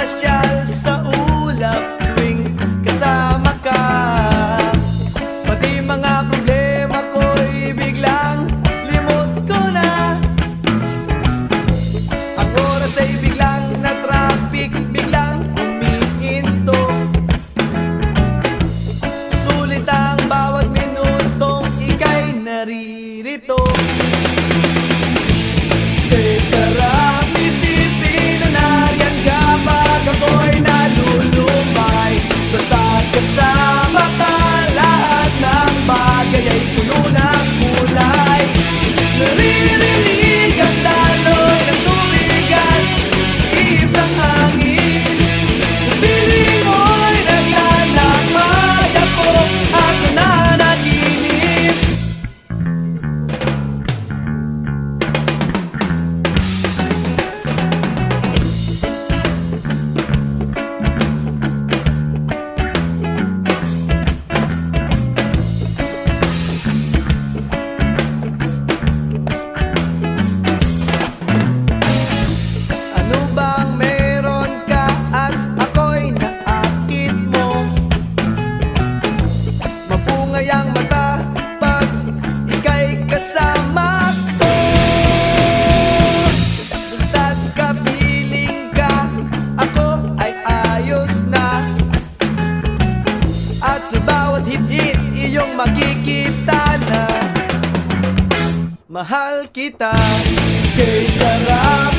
mamasyal sa ulap tuwing kasama ka. Pati mga problema ko'y biglang limot ko na. Ang oras ay biglang na traffic, biglang humihinto. Sulit ang bawat minutong ika'y naririto. Kay sarap isipin na nariyan ka pag ako'y nalulumay. Basta't kasama ka, lahat ng bagay ay puno ng kulay. Naririnig ang daloy ng tubig at ihip ng hangin. Sa piling mo'y naglalakbay ako at nananaginip. Ano bang meron ka at ako'y naakit mo? Mapungay ang mata pag ika'y kasama ko. Basta't kapiling ka, ako ay ayos na. At sa bawat hit-hit iyong makikita na mahal kita. Kay sarap